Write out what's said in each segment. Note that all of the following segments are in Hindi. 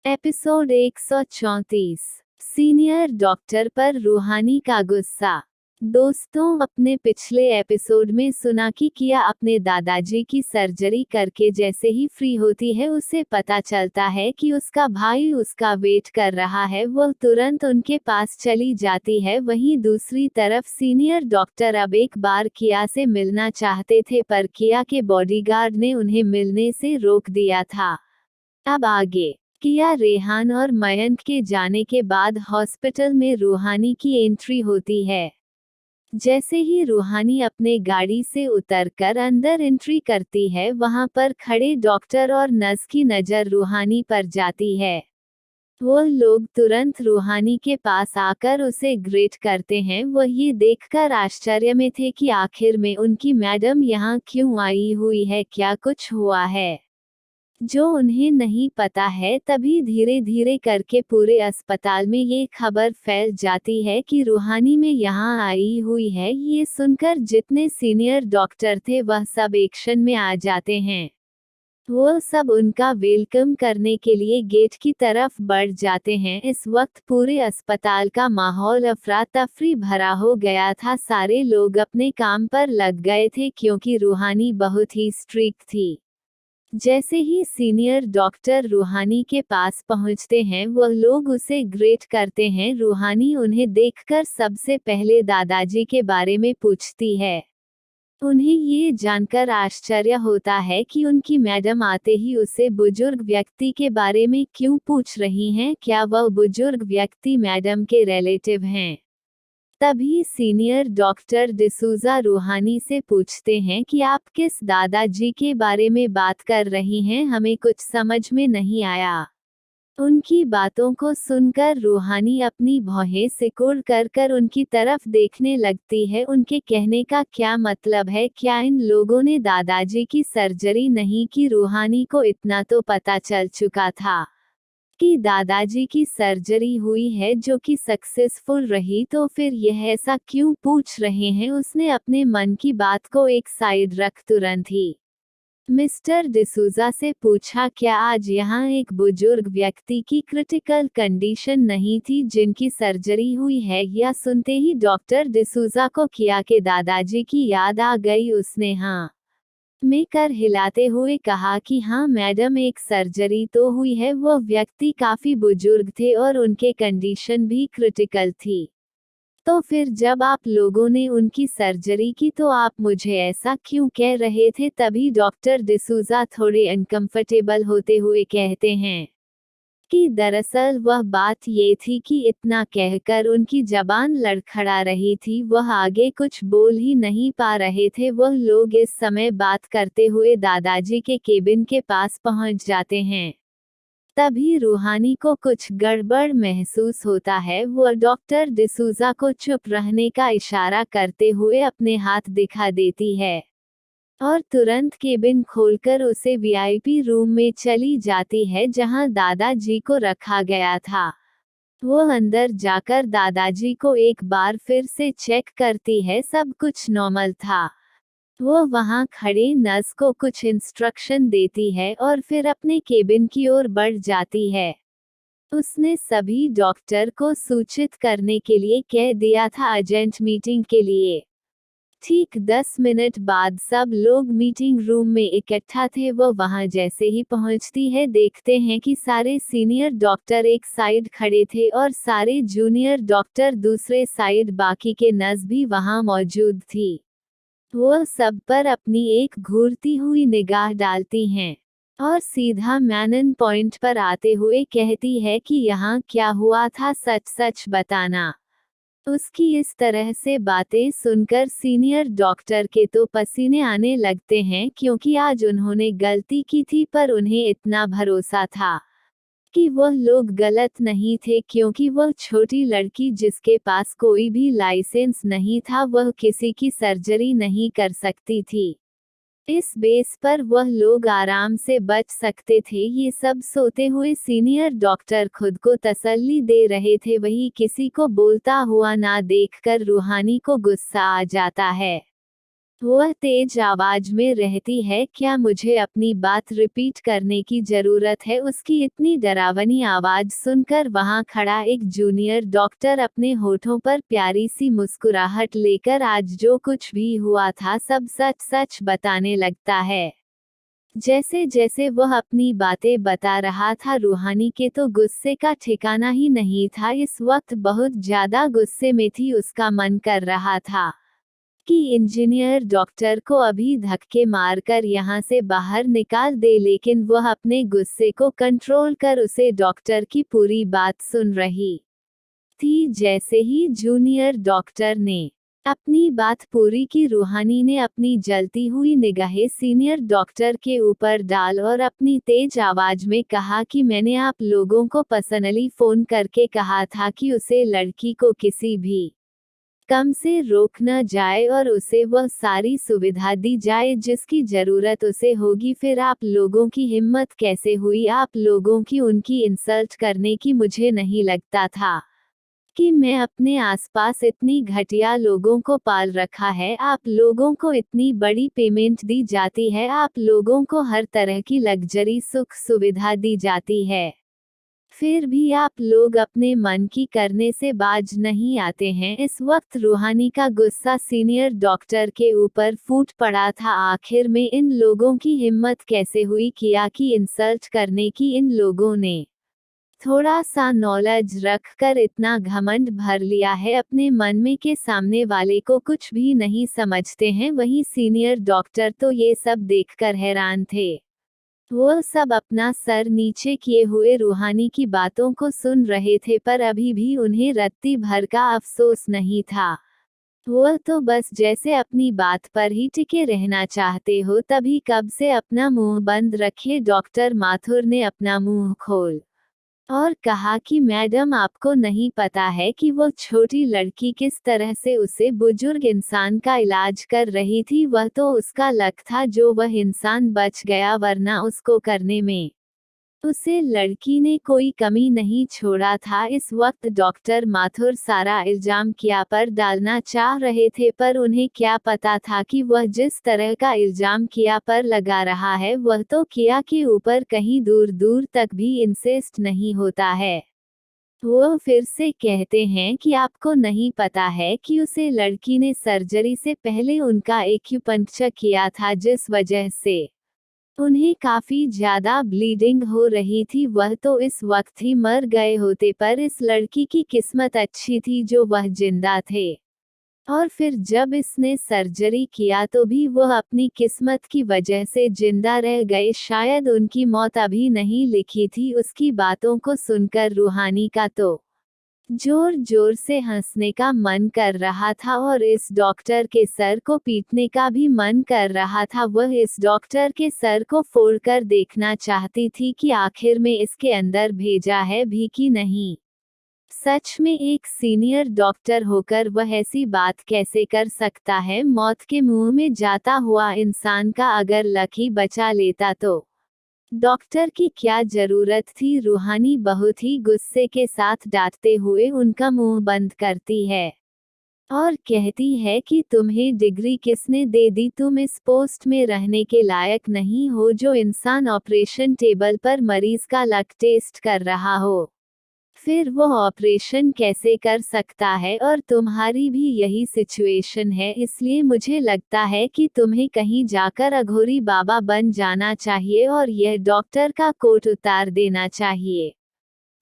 एपिसोड 134। सीनियर डॉक्टर पर रूहानी का गुस्सा। दोस्तों, अपने पिछले एपिसोड में सुना कि किया अपने दादाजी की सर्जरी करके जैसे ही फ्री होती है उसे पता चलता है कि उसका भाई उसका वेट कर रहा है। वह तुरंत उनके पास चली जाती है। वहीं दूसरी तरफ सीनियर डॉक्टर अब एक बार किया से मिलना चाहते थे, पर किया के बॉडीगार्ड ने उन्हें मिलने से रोक दिया था। अब आगे किया, रेहान और मयंक के जाने के बाद हॉस्पिटल में रूहानी की एंट्री होती है। जैसे ही रूहानी अपने गाड़ी से उतरकर अंदर एंट्री करती है, वहां पर खड़े डॉक्टर और नर्स की नज़र रूहानी पर जाती है। वो लोग तुरंत रूहानी के पास आकर उसे ग्रेट करते हैं। वह ये देखकर आश्चर्य में थे कि आखिर में उनकी मैडम यहाँ क्यों आई हुई है, क्या कुछ हुआ है जो उन्हें नहीं पता है। तभी धीरे धीरे करके पूरे अस्पताल में ये खबर फैल जाती है कि रूहानी में यहाँ आई हुई है। ये सुनकर जितने सीनियर डॉक्टर थे वह सब एक्शन में आ जाते हैं। वो सब उनका वेलकम करने के लिए गेट की तरफ बढ़ जाते हैं। इस वक्त पूरे अस्पताल का माहौल अफरा तफरी भरा हो गया था। सारे लोग अपने काम पर लग गए थे क्योंकि रूहानी बहुत ही स्ट्रिक्ट थी। जैसे ही सीनियर डॉक्टर रूहानी के पास पहुंचते हैं, वह लोग उसे ग्रेट करते हैं। रूहानी उन्हें देखकर सबसे पहले दादाजी के बारे में पूछती है। उन्हें ये जानकर आश्चर्य होता है कि उनकी मैडम आते ही उसे बुजुर्ग व्यक्ति के बारे में क्यों पूछ रही हैं। क्या वह बुजुर्ग व्यक्ति मैडम के रिलेटिव हैं? तभी सीनियर डॉक्टर डिसूजा रूहानी से पूछते हैं कि आप किस दादाजी के बारे में बात कर रही हैं, हमें कुछ समझ में नहीं आया। उनकी बातों को सुनकर रूहानी अपनी भौहें सिकुड़ कर उनकी तरफ देखने लगती है। उनके कहने का क्या मतलब है? क्या इन लोगों ने दादाजी की सर्जरी नहीं की? रूहानी को इतना तो पता चल चुका था कि दादाजी की सर्जरी हुई है जो कि सक्सेसफुल रही, तो फिर यह ऐसा क्यों पूछ रहे हैं? उसने अपने मन की बात को एक साइड रख तुरंत ही मिस्टर डिसूजा से पूछा, क्या आज यहाँ एक बुजुर्ग व्यक्ति की क्रिटिकल कंडीशन नहीं थी जिनकी सर्जरी हुई है? या सुनते ही डॉक्टर डिसूजा को किया के दादाजी की याद आ गई। उसने हाँ में कर हिलाते हुए कहा कि हाँ मैडम, एक सर्जरी तो हुई है। वह व्यक्ति काफी बुजुर्ग थे और उनके कंडीशन भी क्रिटिकल थी। तो फिर जब आप लोगों ने उनकी सर्जरी की तो आप मुझे ऐसा क्यों कह रहे थे? तभी डॉक्टर डिसूजा थोड़े अनकंफर्टेबल होते हुए कहते हैं कि दरअसल वह बात ये थी कि इतना कहकर उनकी जबान लड़खड़ा रही थी। वह आगे कुछ बोल ही नहीं पा रहे थे। वह लोग इस समय बात करते हुए दादाजी के केबिन के पास पहुंच जाते हैं। तभी रूहानी को कुछ गड़बड़ महसूस होता है। वह डॉक्टर डिसूजा को चुप रहने का इशारा करते हुए अपने हाथ दिखा देती है और तुरंत केबिन खोलकर उसे वीआईपी रूम में चली जाती है जहां दादाजी को रखा गया था। वो अंदर जाकर दादाजी को एक बार फिर से चेक करती है। सब कुछ नॉर्मल था। वो वहां खड़े नर्स को कुछ इंस्ट्रक्शन देती है और फिर अपने केबिन की ओर बढ़ जाती है। उसने सभी डॉक्टर को सूचित करने के लिए कह दिया था अर्जेंट मीटिंग के लिए। ठीक 10 मिनट बाद सब लोग मीटिंग रूम में इकट्ठा थे। वो वहां जैसे ही पहुंचती है, देखते हैं कि सारे सीनियर डॉक्टर एक साइड खड़े थे और सारे जूनियर डॉक्टर दूसरे साइड। बाकी के नर्स भी वहां मौजूद थी। वो सब पर अपनी एक घूरती हुई निगाह डालती हैं और सीधा मैनन पॉइंट पर आते हुए कहती है कि यहाँ क्या हुआ था, सच सच बताना। उसकी इस तरह से बातें सुनकर सीनियर डॉक्टर के तो पसीने आने लगते हैं, क्योंकि आज उन्होंने गलती की थी पर उन्हें इतना भरोसा था कि वह लोग गलत नहीं थे, क्योंकि वह छोटी लड़की जिसके पास कोई भी लाइसेंस नहीं था, वह किसी की सर्जरी नहीं कर सकती थी। इस बेस पर वह लोग आराम से बच सकते थे। ये सब सोते हुए सीनियर डॉक्टर खुद को तसल्ली दे रहे थे। वही किसी को बोलता हुआ ना देखकर रूहानी को गुस्सा आ जाता है। वह तेज आवाज में रहती है, क्या मुझे अपनी बात रिपीट करने की जरूरत है? उसकी इतनी डरावनी आवाज सुनकर वहां खड़ा एक जूनियर डॉक्टर अपने होठों पर प्यारी सी मुस्कुराहट लेकर आज जो कुछ भी हुआ था सब सच सच बताने लगता है। जैसे जैसे वह अपनी बातें बता रहा था रूहानी के तो गुस्से का ठिकाना ही नहीं था। इस वक्त बहुत ज्यादा गुस्से में थी, उसका मन कर रहा था कि इंजीनियर डॉक्टर को अभी धक्के मारकर यहाँ से बाहर निकाल दे, लेकिन वह अपने गुस्से को कंट्रोल कर उसे डॉक्टर की पूरी बात सुन रही थी। जैसे ही जूनियर डॉक्टर ने अपनी बात पूरी की, रूहानी ने अपनी जलती हुई निगाहें सीनियर डॉक्टर के ऊपर डाल और अपनी तेज आवाज में कहा कि मैंने आप लोगों को पर्सनली फोन करके कहा था कि उसे लड़की को किसी भी कम से रोक न जाए और उसे वह सारी सुविधा दी जाए जिसकी जरूरत उसे होगी। फिर आप लोगों की हिम्मत कैसे हुई आप लोगों की उनकी इंसल्ट करने की? मुझे नहीं लगता था कि मैं अपने आसपास इतनी घटिया लोगों को पाल रखा है। आप लोगों को इतनी बड़ी पेमेंट दी जाती है, आप लोगों को हर तरह की लग्जरी सुख सुविधा दी जाती है, फिर भी आप लोग अपने मन की करने से बाज नहीं आते हैं। इस वक्त रूहानी का गुस्सा सीनियर डॉक्टर के ऊपर फूट पड़ा था। आखिर में इन लोगों की हिम्मत कैसे हुई किया कि इंसल्ट करने की? इन लोगों ने थोड़ा सा नॉलेज रख कर इतना घमंड भर लिया है अपने मन में कि सामने वाले को कुछ भी नहीं समझते हैं। वहीं सीनियर डॉक्टर तो ये सब देखकर हैरान थे। वो सब अपना सर नीचे किए हुए रूहानी की बातों को सुन रहे थे, पर अभी भी उन्हें रत्ती भर का अफसोस नहीं था। वह तो बस जैसे अपनी बात पर ही टिके रहना चाहते हो। तभी कब से अपना मुंह बंद रखे डॉक्टर माथुर ने अपना मुंह खोल और कहा कि मैडम, आपको नहीं पता है कि वो छोटी लड़की किस तरह से उसे बुजुर्ग इंसान का इलाज कर रही थी? वह तो उसका लक था जो वह इंसान बच गया, वरना उसको करने में उसे लड़की ने कोई कमी नहीं छोड़ा था। इस वक्त डॉक्टर माथुर सारा इल्जाम किया पर डालना चाह रहे थे, पर उन्हें क्या पता था कि वह जिस तरह का इल्जाम किया पर लगा रहा है वह तो किया के ऊपर कहीं दूर दूर तक भी इंसेस्ट नहीं होता है। वो फिर से कहते हैं कि आपको नहीं पता है कि उसे लड़की ने सर्जरी से पहले उनका एक्यूपंक्चर किया था, जिस वजह से उन्हें काफी ज्यादा ब्लीडिंग हो रही थी। वह तो इस वक्त ही मर गए होते, पर इस लड़की की किस्मत अच्छी थी जो वह जिंदा थे। और फिर जब इसने सर्जरी किया तो भी वह अपनी किस्मत की वजह से जिंदा रह गए, शायद उनकी मौत अभी नहीं लिखी थी। उसकी बातों को सुनकर रूहानी का तो जोर जोर से हंसने का मन कर रहा था और इस डॉक्टर के सर को पीटने का भी मन कर रहा था। वह इस डॉक्टर के सर को फोड़कर देखना चाहती थी कि आखिर में इसके अंदर भेजा है भी कि नहीं। सच में एक सीनियर डॉक्टर होकर वह ऐसी बात कैसे कर सकता है? मौत के मुंह में जाता हुआ इंसान का अगर लक ही बचा लेता तो डॉक्टर की क्या जरूरत थी? रूहानी बहुत ही गुस्से के साथ डांटते हुए उनका मुंह बंद करती है और कहती है कि तुम्हें डिग्री किसने दे दी? तुम इस पोस्ट में रहने के लायक नहीं हो। जो इंसान ऑपरेशन टेबल पर मरीज का लक टेस्ट कर रहा हो, फिर वो ऑपरेशन कैसे कर सकता है? और तुम्हारी भी यही सिचुएशन है, इसलिए मुझे लगता है कि तुम्हें कहीं जाकर अघोरी बाबा बन जाना चाहिए और यह डॉक्टर का कोट उतार देना चाहिए।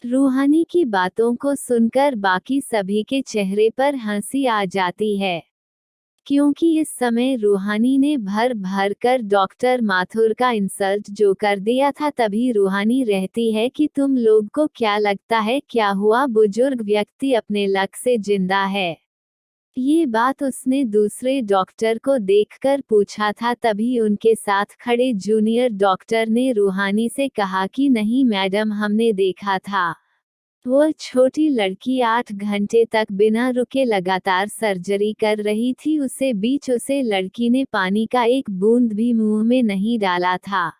रूहानी की बातों को सुनकर बाकी सभी के चेहरे पर हंसी आ जाती है, क्योंकि इस समय रूहानी ने भर भर कर डॉक्टर माथुर का इंसल्ट जो कर दिया था। तभी रूहानी रहती है कि तुम लोग को क्या लगता है क्या हुआ? बुजुर्ग व्यक्ति अपने लक से जिंदा है। ये बात उसने दूसरे डॉक्टर को देखकर पूछा था। तभी उनके साथ खड़े जूनियर डॉक्टर ने रूहानी से कहा कि नहीं मैडम, हमने देखा था, वो छोटी लड़की 8 घंटे तक बिना रुके लगातार सर्जरी कर रही थी। उसे लड़की ने पानी का एक बूंद भी मुंह में नहीं डाला था।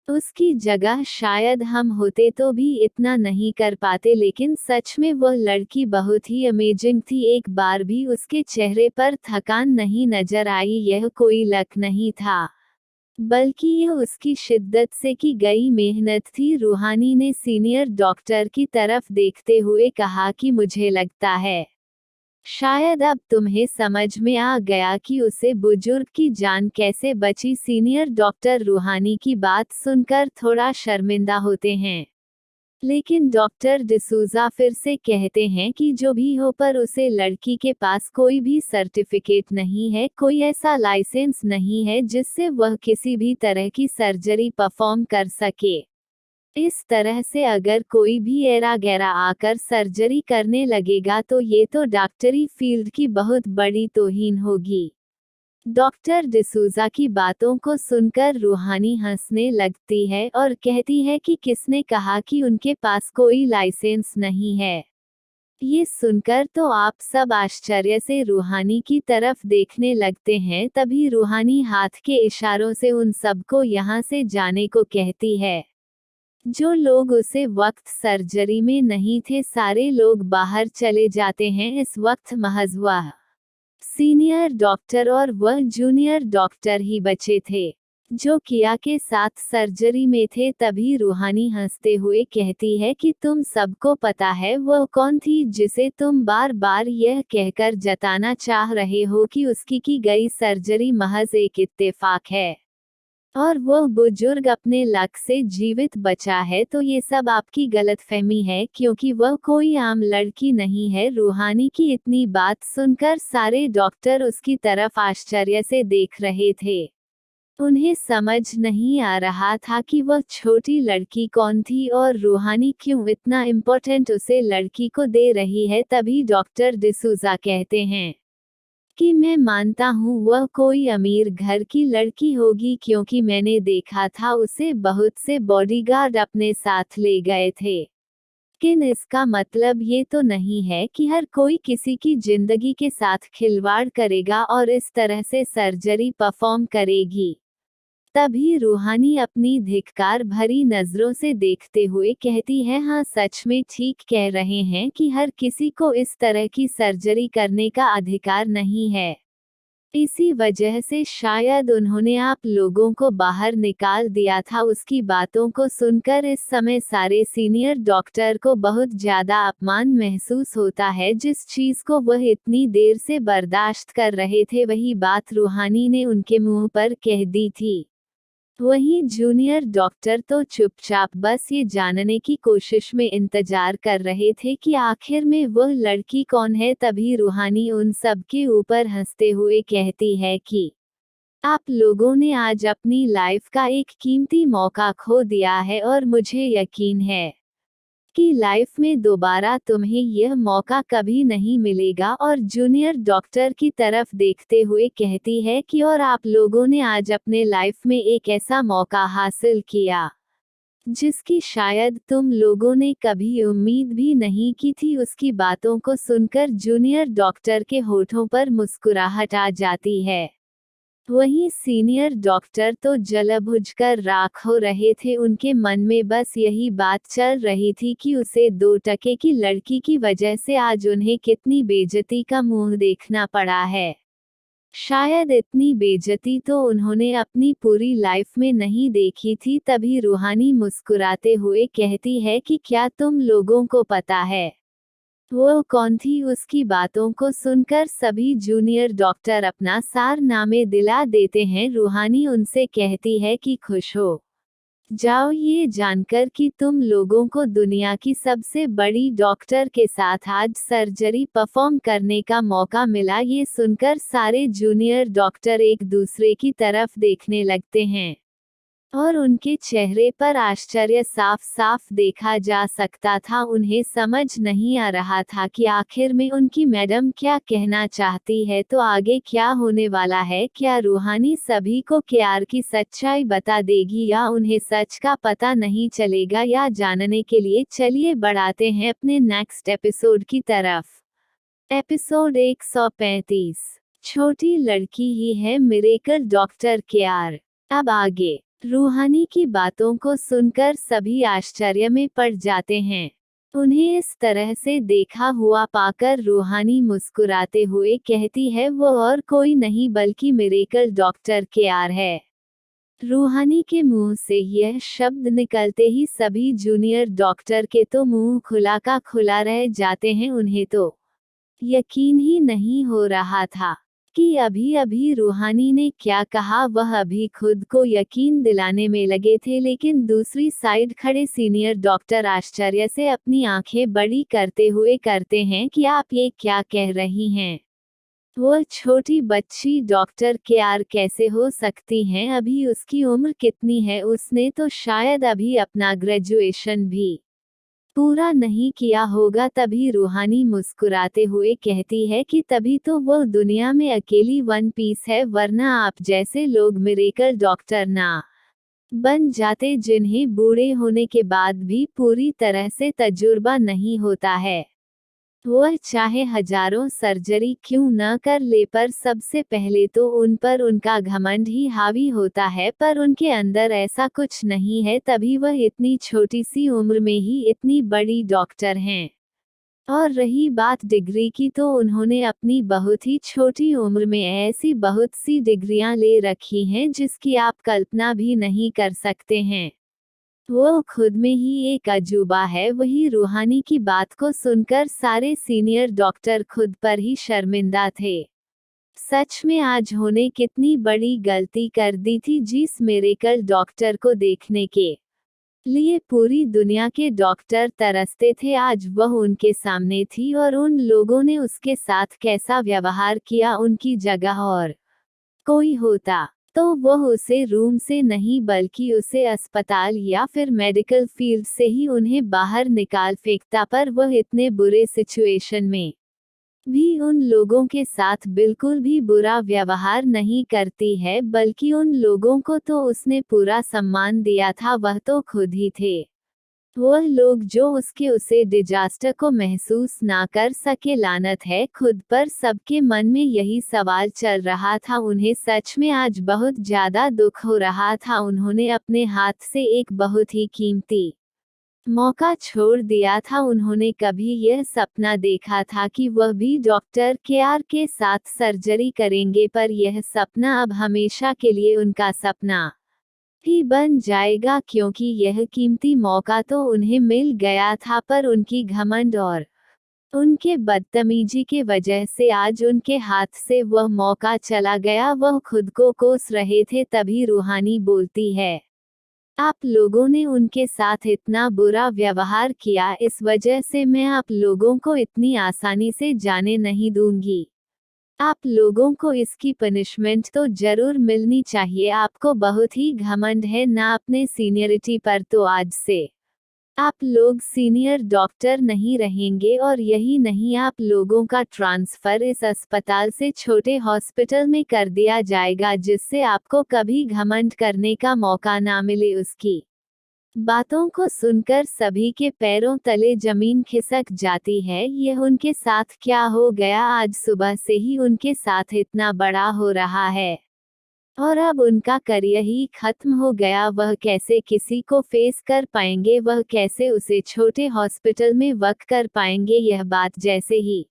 उसकी जगह शायद हम होते तो भी इतना नहीं कर पाते, लेकिन सच में वह लड़की बहुत ही अमेजिंग थी। एक बार भी उसके चेहरे पर थकान नहीं नजर आई। यह कोई लक नहीं था, बल्कि यह उसकी शिद्दत से की गई मेहनत थी। रूहानी ने सीनियर डॉक्टर की तरफ देखते हुए कहा कि मुझे लगता है शायद अब तुम्हें समझ में आ गया कि उसे बुजुर्ग की जान कैसे बची। सीनियर डॉक्टर रूहानी की बात सुनकर थोड़ा शर्मिंदा होते हैं, लेकिन डॉक्टर डिसूजा फिर से कहते हैं कि जो भी हो, पर उसे लड़की के पास कोई भी सर्टिफिकेट नहीं है, कोई ऐसा लाइसेंस नहीं है जिससे वह किसी भी तरह की सर्जरी परफॉर्म कर सके। इस तरह से अगर कोई भी एरा गैरा आकर सर्जरी करने लगेगा तो ये तो डॉक्टरी फील्ड की बहुत बड़ी तौहीन होगी। डॉक्टर डिसूजा की बातों को सुनकर रूहानी हंसने लगती है और कहती है कि किसने कहा कि उनके पास कोई लाइसेंस नहीं है। ये सुनकर तो आप सब आश्चर्य से रूहानी की तरफ देखने लगते हैं। तभी रूहानी हाथ के इशारों से उन सबको यहाँ से जाने को कहती है। जो लोग उसे वक्त सर्जरी में नहीं थे, सारे लोग बाहर चले जाते हैं। इस वक्त महज वह सीनियर डॉक्टर और वह जूनियर डॉक्टर ही बचे थे जो किया के साथ सर्जरी में थे। तभी रूहानी हंसते हुए कहती है कि तुम सबको पता है वह कौन थी जिसे तुम बार बार यह कहकर जताना चाह रहे हो कि उसकी की गई सर्जरी महज एक इत्तेफाक है और वह बुजुर्ग अपने लक से जीवित बचा है। तो ये सब आपकी गलतफहमी है, क्योंकि वह कोई आम लड़की नहीं है। रूहानी की इतनी बात सुनकर सारे डॉक्टर उसकी तरफ आश्चर्य से देख रहे थे। उन्हें समझ नहीं आ रहा था कि वह छोटी लड़की कौन थी और रूहानी क्यों इतना इम्पोर्टेंट उसे लड़की को दे रही है। तभी डॉक्टर डिसूजा कहते हैं कि मैं मानता हूँ वह कोई अमीर घर की लड़की होगी, क्योंकि मैंने देखा था उसे बहुत से बॉडीगार्ड अपने साथ ले गए थे। लेकिन इसका मतलब ये तो नहीं है कि हर कोई किसी की जिंदगी के साथ खिलवाड़ करेगा और इस तरह से सर्जरी परफॉर्म करेगी। तभी रूहानी अपनी धिक्कार भरी नजरों से देखते हुए कहती है, हाँ सच में ठीक कह रहे हैं कि हर किसी को इस तरह की सर्जरी करने का अधिकार नहीं है। इसी वजह से शायद उन्होंने आप लोगों को बाहर निकाल दिया था। उसकी बातों को सुनकर इस समय सारे सीनियर डॉक्टर को बहुत ज्यादा अपमान महसूस होता है। जिस चीज को वह इतनी देर से बर्दाश्त कर रहे थे, वही बात रूहानी ने उनके मुंह पर कह दी थी। वहीं जूनियर डॉक्टर तो चुपचाप बस ये जानने की कोशिश में इंतजार कर रहे थे कि आखिर में वह लड़की कौन है। तभी रूहानी उन सब के ऊपर हंसते हुए कहती है कि आप लोगों ने आज अपनी लाइफ का एक कीमती मौका खो दिया है और मुझे यकीन है कि लाइफ में दोबारा तुम्हें यह मौका कभी नहीं मिलेगा। और जूनियर डॉक्टर की तरफ देखते हुए कहती है कि और आप लोगों ने आज अपने लाइफ में एक ऐसा मौका हासिल किया जिसकी शायद तुम लोगों ने कभी उम्मीद भी नहीं की थी। उसकी बातों को सुनकर जूनियर डॉक्टर के होठों पर मुस्कुराहट आ जाती है। वहीं सीनियर डॉक्टर तो जल बुझकर राख हो रहे थे। उनके मन में बस यही बात चल रही थी कि उसे 2 टके की लड़की की वजह से आज उन्हें कितनी बेइज्जती का मुंह देखना पड़ा है। शायद इतनी बेइज्जती तो उन्होंने अपनी पूरी लाइफ में नहीं देखी थी। तभी रूहानी मुस्कुराते हुए कहती है कि क्या तुम लोगों को पता है वो कौन थी। उसकी बातों को सुनकर सभी जूनियर डॉक्टर अपना सार नामे दिला देते हैं। रूहानी उनसे कहती है कि खुश हो जाओ ये जानकर कि तुम लोगों को दुनिया की सबसे बड़ी डॉक्टर के साथ आज सर्जरी परफॉर्म करने का मौका मिला। ये सुनकर सारे जूनियर डॉक्टर एक दूसरे की तरफ देखने लगते हैं और उनके चेहरे पर आश्चर्य साफ साफ देखा जा सकता था। उन्हें समझ नहीं आ रहा था कि आखिर में उनकी मैडम क्या कहना चाहती है, तो आगे क्या होने वाला है। क्या रूहानी सभी को केआर की सच्चाई बता देगी या उन्हें सच का पता नहीं चलेगा, या जानने के लिए चलिए बढ़ाते हैं अपने नेक्स्ट एपिसोड की तरफ। एपिसोड 135 छोटी लड़की ही है मिरेकल डॉक्टर केआर। अब आगे रूहानी की बातों को सुनकर सभी आश्चर्य में पड़ जाते हैं। उन्हें इस तरह से देखा हुआ पाकर रूहानी मुस्कुराते हुए कहती है वो और कोई नहीं बल्कि मिरेकल डॉक्टर केआर है। रूहानी के मुंह से यह शब्द निकलते ही सभी जूनियर डॉक्टर के तो मुंह खुला का खुला रह जाते हैं। उन्हें तो यकीन ही नहीं हो रहा था कि अभी अभी रूहानी ने क्या कहा। वह अभी खुद को यकीन दिलाने में लगे थे, लेकिन दूसरी साइड खड़े सीनियर डॉक्टर आश्चर्य से अपनी आंखें बड़ी करते हुए कहते हैं कि आप ये क्या कह रही हैं? वो छोटी बच्ची डॉक्टर केआर कैसे हो सकती हैं? अभी उसकी उम्र कितनी है? उसने तो शायद अभी अपना ग्रेजुएशन भी पूरा नहीं किया होगा। तभी रूहानी मुस्कुराते हुए कहती है कि तभी तो वो दुनिया में अकेली वन पीस है, वरना आप जैसे लोग मिरेकल डॉक्टर ना बन जाते जिन्हें बूढ़े होने के बाद भी पूरी तरह से तजुर्बा नहीं होता है। वह चाहे हजारों सर्जरी क्यों न कर ले, पर सबसे पहले तो उन पर उनका घमंड ही हावी होता है, पर उनके अंदर ऐसा कुछ नहीं है, तभी वह इतनी छोटी सी उम्र में ही इतनी बड़ी डॉक्टर हैं। और रही बात डिग्री की, तो उन्होंने अपनी बहुत ही छोटी उम्र में ऐसी बहुत सी डिग्रियां ले रखी हैं जिसकी आप कल्पना भी नहीं कर सकते हैं। वो खुद में ही एक अजूबा है। वही रूहानी की बात को सुनकर सारे सीनियर डॉक्टर खुद पर ही शर्मिंदा थे। सच में आज उन्होंने कितनी बड़ी गलती कर दी थी। जिस मिरेकल डॉक्टर को देखने के लिए पूरी दुनिया के डॉक्टर तरसते थे, आज वह उनके सामने थी और उन लोगों ने उसके साथ कैसा व्यवहार किया। उनकी जगह और कोई होता तो वह उसे रूम से नहीं बल्कि उसे अस्पताल या फिर मेडिकल फील्ड से ही उन्हें बाहर निकाल फेंकता, पर वह इतने बुरे सिचुएशन में भी उन लोगों के साथ बिल्कुल भी बुरा व्यवहार नहीं करती है, बल्कि उन लोगों को तो उसने पूरा सम्मान दिया था। वह तो खुद ही थे वह लोग जो उसके उसे डिजास्टर को महसूस ना कर सके। लानत है खुद पर। सबके मन में यही सवाल चल रहा था। उन्हें सच में आज बहुत ज्यादा दुख हो रहा था। उन्होंने अपने हाथ से एक बहुत ही कीमती मौका छोड़ दिया था। उन्होंने कभी यह सपना देखा था कि वह भी डॉक्टर केआर के साथ सर्जरी करेंगे, पर यह सपना अब हमेशा के लिए उनका सपना ही बन जाएगा, क्योंकि यह कीमती मौका तो उन्हें मिल गया था, पर उनकी घमंड और उनके बदतमीजी के वजह से आज उनके हाथ से वह मौका चला गया। वह खुद को कोस रहे थे। तभी रूहानी बोलती है, आप लोगों ने उनके साथ इतना बुरा व्यवहार किया, इस वजह से मैं आप लोगों को इतनी आसानी से जाने नहीं दूंगी। आप लोगों को इसकी पनिशमेंट तो जरूर मिलनी चाहिए। आपको बहुत ही घमंड है ना अपने सीनियरिटी पर, तो आज से आप लोग सीनियर डॉक्टर नहीं रहेंगे। और यही नहीं, आप लोगों का ट्रांसफर इस अस्पताल से छोटे हॉस्पिटल में कर दिया जाएगा, जिससे आपको कभी घमंड करने का मौका ना मिले। उसकी बातों को सुनकर सभी के पैरों तले जमीन खिसक जाती है। यह उनके साथ क्या हो गया? आज सुबह से ही उनके साथ इतना बड़ा हो रहा है और अब उनका करियर ही खत्म हो गया। वह कैसे किसी को फेस कर पाएंगे? वह कैसे उसे छोटे हॉस्पिटल में वर्क कर पाएंगे? यह बात जैसे ही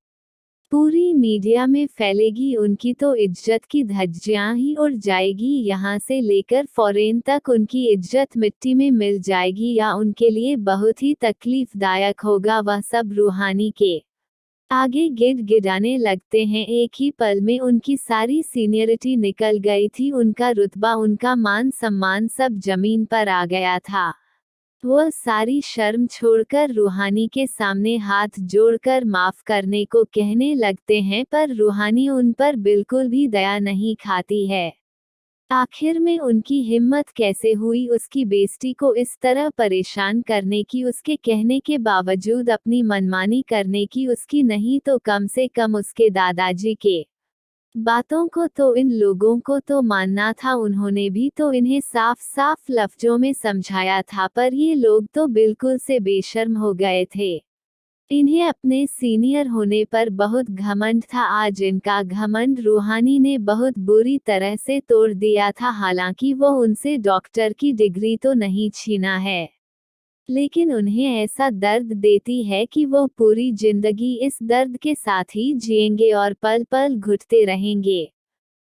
पूरी मीडिया में फैलेगी, उनकी तो इज्जत की धज्जियां ही उड़ जाएगी। यहाँ से लेकर फॉरेन तक उनकी इज्जत मिट्टी में मिल जाएगी, या उनके लिए बहुत ही तकलीफदायक होगा। वह सब रूहानी के आगे गिड़गिड़ाने लगते हैं। एक ही पल में उनकी सारी सीनियरिटी निकल गई थी। उनका रुतबा, उनका मान सम्मान सब जमीन पर आ गया था। वह सारी शर्म छोड़कर रूहानी के सामने हाथ जोड़कर माफ करने को कहने लगते हैं, पर रूहानी उन पर बिल्कुल भी दया नहीं खाती है। आखिर में उनकी हिम्मत कैसे हुई उसकी बेइज्जती को इस तरह परेशान करने की, उसके कहने के बावजूद अपनी मनमानी करने की। उसकी नहीं तो कम से कम उसके दादाजी के बातों को तो इन लोगों को तो मानना था। उन्होंने भी तो इन्हें साफ साफ लफ्जों में समझाया था, पर ये लोग तो बिल्कुल से बेशर्म हो गए थे। इन्हें अपने सीनियर होने पर बहुत घमंड था। आज इनका घमंड रूहानी ने बहुत बुरी तरह से तोड़ दिया था। हालांकि वो उनसे डॉक्टर की डिग्री तो नहीं छीना है, लेकिन उन्हें ऐसा दर्द देती है कि वो पूरी जिंदगी इस दर्द के साथ ही जिएंगे और पल पल घुटते रहेंगे।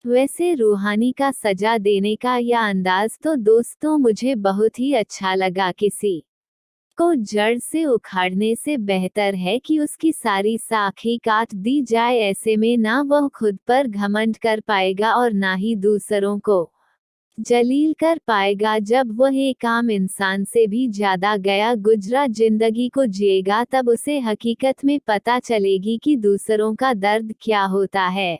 वैसे रूहानी का सजा देने का यह अंदाज तो दोस्तों मुझे बहुत ही अच्छा लगा। किसी को जड़ से उखाड़ने से बेहतर है कि उसकी सारी साखें काट दी जाए। ऐसे में ना वह खुद पर घमंड कर पाएगा और ना ही दूसरों को जलील कर पाएगा। जब वह एक आम इंसान से भी ज्यादा गया गुजरा जिंदगी को जिएगा, तब उसे हकीकत में पता चलेगी कि दूसरों का दर्द क्या होता है।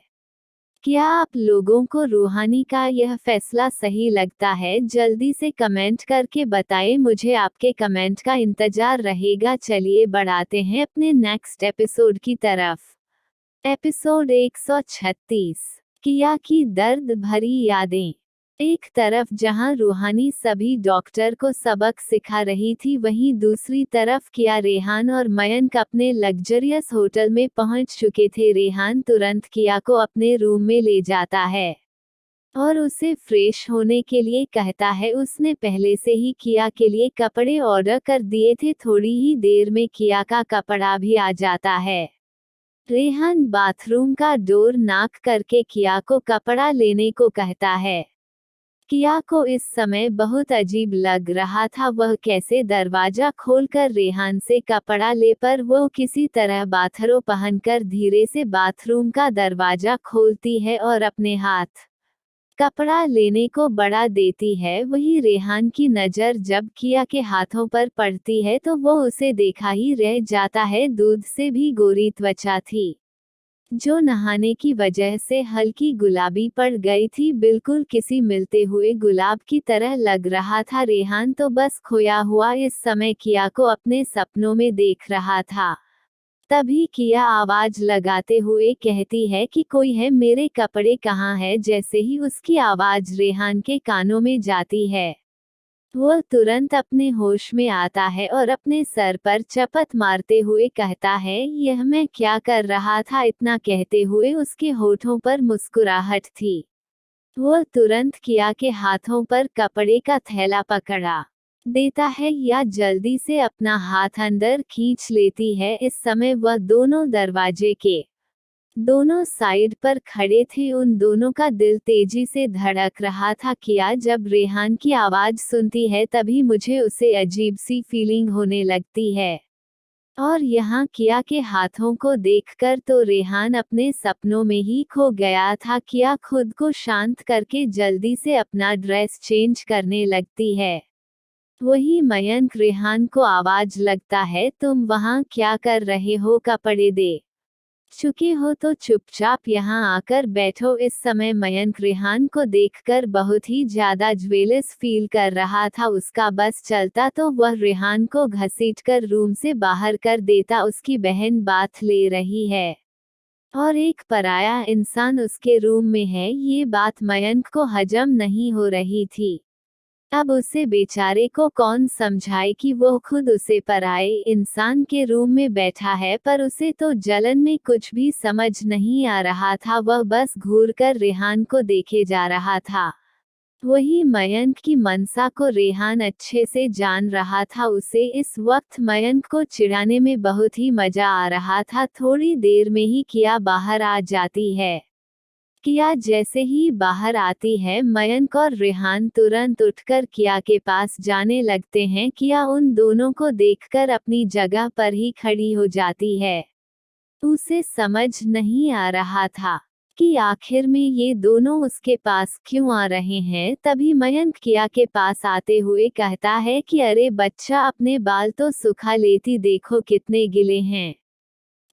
क्या आप लोगों को रूहानी का यह फैसला सही लगता है? जल्दी से कमेंट करके बताएं, मुझे आपके कमेंट का इंतजार रहेगा। चलिए बढ़ाते हैं अपने नेक्स्ट एपिसोड की तरफ। एपिसोड 136, किया की दर्द भरी यादें। एक तरफ जहां रूहानी सभी डॉक्टर को सबक सिखा रही थी, वहीं दूसरी तरफ किया, रेहान और मयंक अपने लग्जरियस होटल में पहुंच चुके थे। रेहान तुरंत किया को अपने रूम में ले जाता है और उसे फ्रेश होने के लिए कहता है। उसने पहले से ही किया के लिए कपड़े ऑर्डर कर दिए थे। थोड़ी ही देर में किया का कपड़ा भी आ जाता है। रेहान बाथरूम का डोर नॉक करके किया को कपड़ा लेने को कहता है। किया को इस समय बहुत अजीब लग रहा था। वह कैसे दरवाजा खोलकर रेहान से कपड़ा ले, पर वो किसी तरह बाथरो पहनकर धीरे से बाथरूम का दरवाजा खोलती है और अपने हाथ कपड़ा लेने को बढ़ा देती है। वही रेहान की नज़र जब किया के हाथों पर पड़ती है तो वो उसे देखा ही रह जाता है। दूध से भी गोरी त्वचा थी, जो नहाने की वजह से हल्की गुलाबी पड़ गई थी। बिल्कुल किसी मिलते हुए गुलाब की तरह लग रहा था। रेहान तो बस खोया हुआ इस समय किया को अपने सपनों में देख रहा था। तभी किया आवाज लगाते हुए कहती है कि कोई है, मेरे कपड़े कहाँ है। जैसे ही उसकी आवाज रेहान के कानों में जाती है, वह तुरंत अपने होश में आता है और अपने सर पर चपत मारते हुए कहता है, यह मैं क्या कर रहा था। इतना कहते हुए उसके होठों पर मुस्कुराहट थी। वह तुरंत किया के हाथों पर कपड़े का थैला पकड़ा देता है या जल्दी से अपना हाथ अंदर खींच लेती है। इस समय वह दोनों दरवाजे के दोनों साइड पर खड़े थे। उन दोनों का दिल तेजी से धड़क रहा था। किया जब रेहान की आवाज सुनती है तभी मुझे उसे अजीब सी फीलिंग होने लगती है। और यहाँ किया के हाथों को देखकर तो रेहान अपने सपनों में ही खो गया था। किया खुद को शांत करके जल्दी से अपना ड्रेस चेंज करने लगती है। वही मयंक रेहान को आवाज लगता है, तुम वहाँ क्या कर रहे हो? कपड़े दे चुके हो तो चुपचाप यहाँ आकर बैठो। इस समय मयंक रेहान को देखकर बहुत ही ज्यादा ज्वेलस फील कर रहा था। उसका बस चलता तो वह रेहान को घसीटकर रूम से बाहर कर देता। उसकी बहन बात ले रही है और एक पराया इंसान उसके रूम में है। ये बात मयंक को हजम नहीं हो रही थी। अब उसे बेचारे को कौन समझाए कि वो खुद उसे पराए इंसान के रूम में बैठा है। पर उसे तो जलन में कुछ भी समझ नहीं आ रहा था। वह बस घूरकर रेहान को देखे जा रहा था। वही मयंक की मनसा को रेहान अच्छे से जान रहा था। उसे इस वक्त मयंक को चिढ़ाने में बहुत ही मजा आ रहा था। थोड़ी देर में ही किया बाहर आ जाती है। किया जैसे ही बाहर आती है, मयंक और रेहान तुरंत उठकर किया के पास जाने लगते हैं। किया उन दोनों को देखकर अपनी जगह पर ही खड़ी हो जाती है। उसे समझ नहीं आ रहा था कि आखिर में ये दोनों उसके पास क्यों आ रहे हैं। तभी मयंक किया के पास आते हुए कहता है कि अरे बच्चा, अपने बाल तो सुखा लेती, देखो कितने गिले हैं,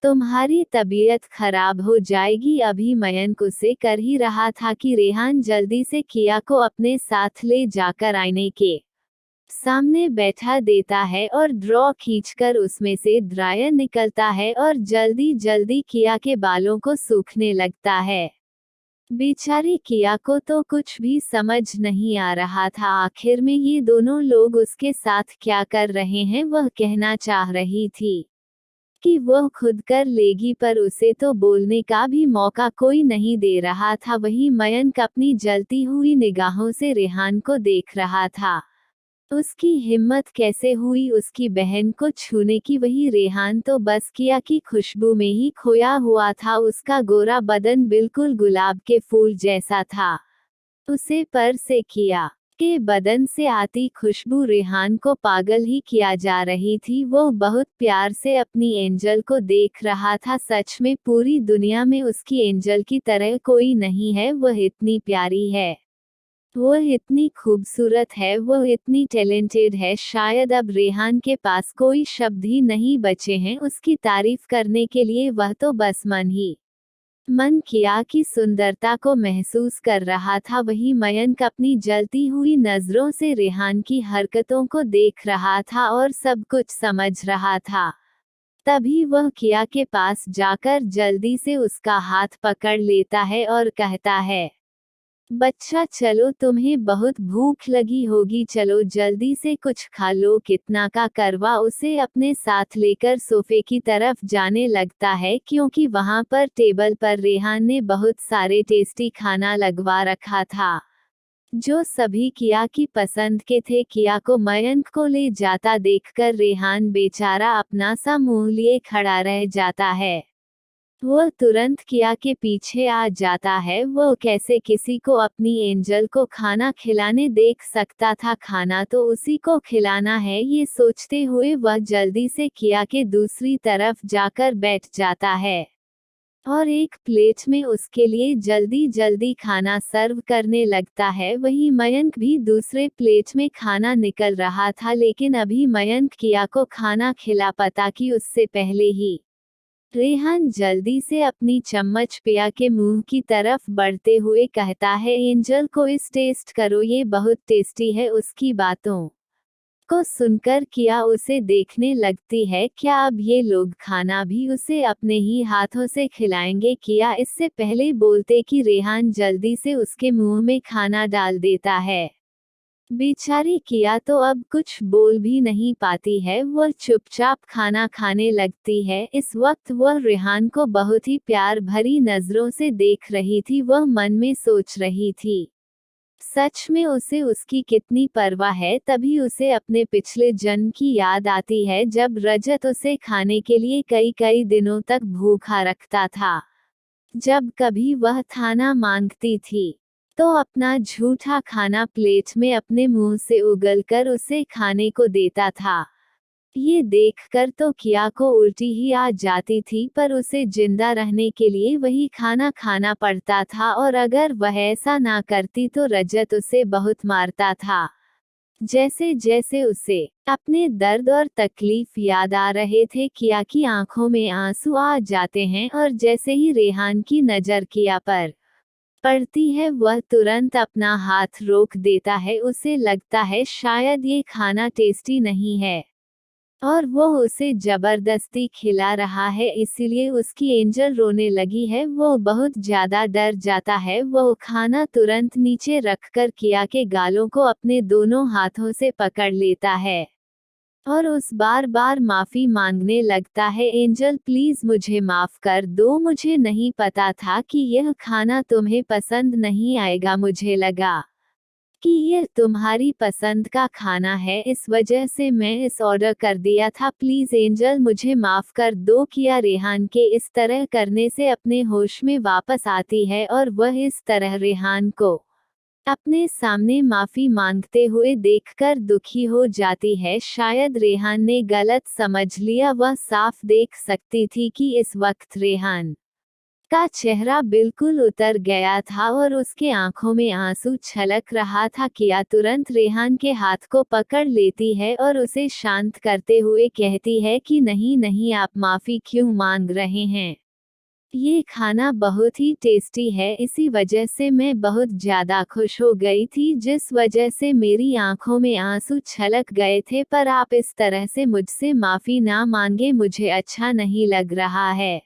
तुम्हारी तबीयत खराब हो जाएगी। अभी मयंक उसे कर ही रहा था कि रेहान जल्दी से किया को अपने साथ ले जाकर आईने के सामने बैठा देता है और ड्रॉ खींचकर उसमें से ड्रायर निकलता है और जल्दी जल्दी किया के बालों को सूखने लगता है। बेचारी किया को तो कुछ भी समझ नहीं आ रहा था। आखिर में ये दोनों लोग उसके साथ क्या कर रहे हैं, वह कहना चाह रही थी। कि वह खुद कर लेगी, पर उसे तो बोलने का भी मौका कोई नहीं दे रहा था। वहीं मयंक अपनी जलती हुई निगाहों से रेहान को देख रहा था। उसकी हिम्मत कैसे हुई उसकी बहन को छूने की। वही रेहान तो बस किया की खुशबू में ही खोया हुआ था। उसका गोरा बदन बिल्कुल गुलाब के फूल जैसा था। उसे पर से किया के बदन से आती खुशबू रेहान को पागल ही किया जा रही थी। वो बहुत प्यार से अपनी एंजल को देख रहा था। सच में पूरी दुनिया में उसकी एंजल की तरह कोई नहीं है। वह इतनी प्यारी है, वह इतनी खूबसूरत है, वह इतनी टैलेंटेड है। शायद अब रेहान के पास कोई शब्द ही नहीं बचे हैं उसकी तारीफ करने के लिए। वह तो बस मन किया की सुंदरता को महसूस कर रहा था। वही मयंक अपनी जलती हुई नजरों से रेहान की हरकतों को देख रहा था और सब कुछ समझ रहा था। तभी वह किया के पास जाकर जल्दी से उसका हाथ पकड़ लेता है और कहता है, बच्चा चलो, तुम्हें बहुत भूख लगी होगी, चलो जल्दी से कुछ खा लो। कितना का करवा उसे अपने साथ लेकर सोफे की तरफ जाने लगता है, क्योंकि वहां पर टेबल पर रेहान ने बहुत सारे टेस्टी खाना लगवा रखा था जो सभी किया की पसंद के थे। किया को मयंक को ले जाता देखकर रेहान बेचारा अपना सा मुंह लिए खड़ा रह जाता है। वह तुरंत किया के पीछे आ जाता है। वो कैसे किसी को अपनी एंजल को खाना खिलाने देख सकता था। खाना तो उसी को खिलाना है, ये सोचते हुए वह जल्दी से किया के दूसरी तरफ जाकर बैठ जाता है और एक प्लेट में उसके लिए जल्दी जल्दी खाना सर्व करने लगता है। वहीं मयंक भी दूसरे प्लेट में खाना निकल रहा था, लेकिन अभी मयंक किया को खाना खिला पाता कि उससे पहले ही रेहान जल्दी से अपनी चम्मच पिया के मुंह की तरफ बढ़ते हुए कहता है, एंजल को इस टेस्ट करो, ये बहुत टेस्टी है। उसकी बातों को सुनकर किया उसे देखने लगती है। क्या अब ये लोग खाना भी उसे अपने ही हाथों से खिलाएंगे? किया इससे पहले बोलते कि रेहान जल्दी से उसके मुंह में खाना डाल देता है। बेचारी किया तो अब कुछ बोल भी नहीं पाती है, वह चुपचाप खाना खाने लगती है। इस वक्त वह रेहान को बहुत ही प्यार भरी नजरों से देख रही थी। वह मन में सोच रही थी, सच में उसे उसकी कितनी परवाह है। तभी उसे अपने पिछले जन्म की याद आती है, जब रजत उसे खाने के लिए कई कई दिनों तक भूखा रखता था। जब कभी वह खाना मांगती थी तो अपना झूठा खाना प्लेट में अपने मुंह से उगलकर उसे खाने को देता था। ये देखकर तो किया को उल्टी ही आ जाती थी, पर उसे जिंदा रहने के लिए वही खाना खाना पड़ता था, और अगर वह ऐसा ना करती तो रजत उसे बहुत मारता था। जैसे जैसे उसे अपने दर्द और तकलीफ याद आ रहे थे, किया की आंखों में आंसू आ जाते हैं, और जैसे ही रेहान की नजर किया पर पड़ती है, वह तुरंत अपना हाथ रोक देता है। उसे लगता है शायद ये खाना टेस्टी नहीं है और वो उसे जबरदस्ती खिला रहा है, इसीलिए उसकी एंजल रोने लगी है। वो बहुत ज्यादा डर जाता है। वो खाना तुरंत नीचे रखकर किया के गालों को अपने दोनों हाथों से पकड़ लेता है और उस बार बार माफी मांगने लगता है, एंजल प्लीज मुझे माफ कर दो, मुझे नहीं पता था कि यह खाना तुम्हें पसंद नहीं आएगा। मुझे लगा कि यह तुम्हारी पसंद का खाना है, इस वजह से मैं इस ऑर्डर कर दिया था। प्लीज एंजल मुझे माफ कर दो। किया रेहान के इस तरह करने से अपने होश में वापस आती है और वह इस तरह रेहान को अपने सामने माफी मांगते हुए देखकर दुखी हो जाती है। शायद रेहान ने गलत समझ लिया। वह साफ देख सकती थी कि इस वक्त रेहान का चेहरा बिल्कुल उतर गया था और उसके आंखों में आंसू छलक रहा था। किया तुरंत रेहान के हाथ को पकड़ लेती है और उसे शांत करते हुए कहती है कि नहीं नहीं, आप माफी क्यों मांग रहे हैं, ये खाना बहुत ही टेस्टी है, इसी वजह से मैं बहुत ज्यादा खुश हो गई थी, जिस वजह से मेरी आंखों में आंसू छलक गए थे। पर आप इस तरह से मुझसे माफी ना मांगे, मुझे अच्छा नहीं लग रहा है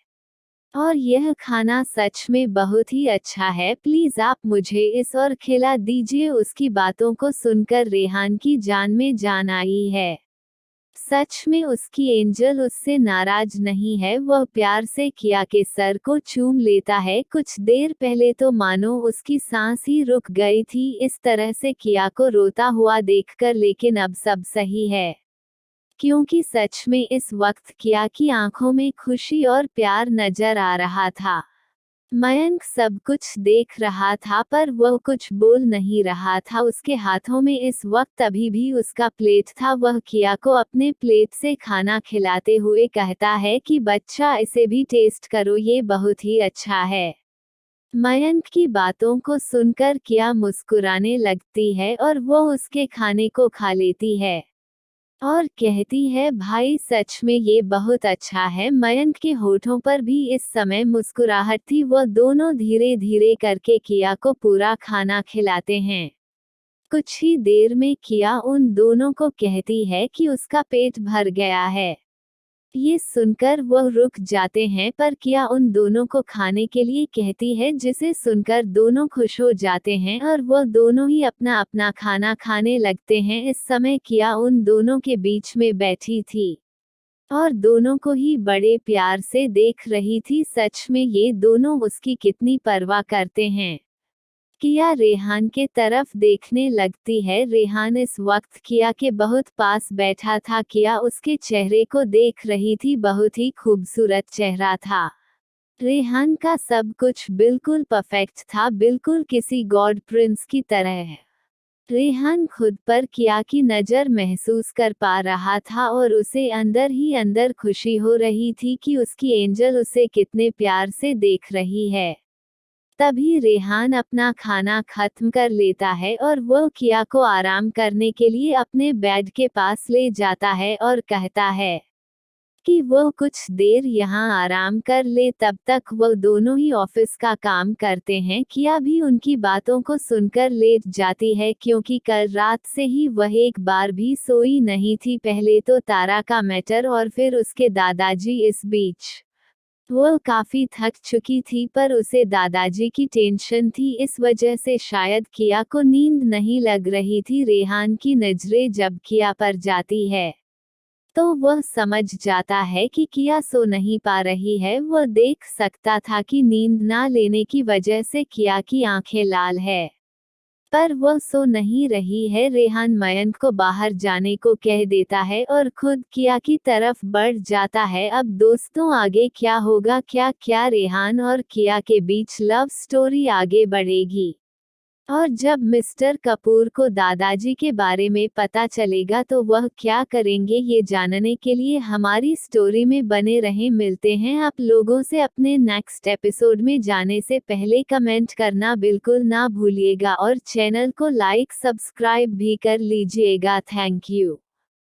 और यह खाना सच में बहुत ही अच्छा है। प्लीज आप मुझे इस और खिला दीजिए। उसकी बातों को सुनकर रेहान की जान में जान आई है। सच में उसकी एंजल उससे नाराज नहीं है, वह प्यार से किया के सर को चूम लेता है। कुछ देर पहले तो मानो उसकी सांस ही रुक गई थी इस तरह से किया को रोता हुआ देखकर, लेकिन अब सब सही है, क्योंकि सच में इस वक्त किया की आंखों में खुशी और प्यार नजर आ रहा था। मयंक सब कुछ देख रहा था पर वह कुछ बोल नहीं रहा था। उसके हाथों में इस वक्त अभी भी उसका प्लेट था। वह किया को अपने प्लेट से खाना खिलाते हुए कहता है कि बच्चा इसे भी टेस्ट करो, ये बहुत ही अच्छा है। मयंक की बातों को सुनकर किया मुस्कुराने लगती है और वो उसके खाने को खा लेती है और कहती है भाई सच में ये बहुत अच्छा है। मयंक के होठों पर भी इस समय मुस्कुराहट थी। वह दोनों धीरे धीरे करके किया को पूरा खाना खिलाते हैं। कुछ ही देर में किया उन दोनों को कहती है कि उसका पेट भर गया है। ये सुनकर वह रुक जाते हैं पर किया उन दोनों को खाने के लिए कहती है, जिसे सुनकर दोनों खुश हो जाते हैं और वह दोनों ही अपना अपना खाना खाने लगते हैं। इस समय किया उन दोनों के बीच में बैठी थी और दोनों को ही बड़े प्यार से देख रही थी। सच में ये दोनों उसकी कितनी परवाह करते हैं। किया रेहान के तरफ देखने लगती है। रेहान इस वक्त किया के बहुत पास बैठा था। किया उसके चेहरे को देख रही थी, बहुत ही खूबसूरत चेहरा था। रेहान का सब कुछ बिल्कुल परफेक्ट था, बिल्कुल किसी गॉड प्रिंस की तरह। रेहान खुद पर किया की नज़र महसूस कर पा रहा था और उसे अंदर ही अंदर खुशी हो रही थी कि उसकी एंजल उसे कितने प्यार से देख रही है। तभी रेहान अपना खाना खत्म कर लेता है और वो किया को आराम करने के लिए अपने बेड के पास ले जाता है और कहता है कि वो कुछ देर यहाँ आराम कर ले। तब तक वो दोनों ही ऑफिस का काम करते हैं। किया भी उनकी बातों को सुनकर लेट जाती है, क्योंकि कल रात से ही वह एक बार भी सोई नहीं थी। पहले तो तारा का मैटर और फिर उसके दादाजी। इस बीच वो काफी थक चुकी थी पर उसे दादाजी की टेंशन थी, इस वजह से शायद किया को नींद नहीं लग रही थी। रेहान की नजरें जब किया पर जाती है तो वह समझ जाता है कि किया सो नहीं पा रही है। वह देख सकता था कि नींद ना लेने की वजह से किया की आंखें लाल है, पर वह सो नहीं रही है। रेहान मयंक को बाहर जाने को कह देता है और खुद किया की तरफ बढ़ जाता है। अब दोस्तों आगे क्या होगा, क्या रेहान और किया के बीच लव स्टोरी आगे बढ़ेगी और जब मिस्टर कपूर को दादाजी के बारे में पता चलेगा तो वह क्या करेंगे, ये जानने के लिए हमारी स्टोरी में बने रहें। मिलते हैं आप लोगों से अपने नेक्स्ट एपिसोड में। जाने से पहले कमेंट करना बिल्कुल ना भूलिएगा और चैनल को लाइक सब्सक्राइब भी कर लीजिएगा। Thank you.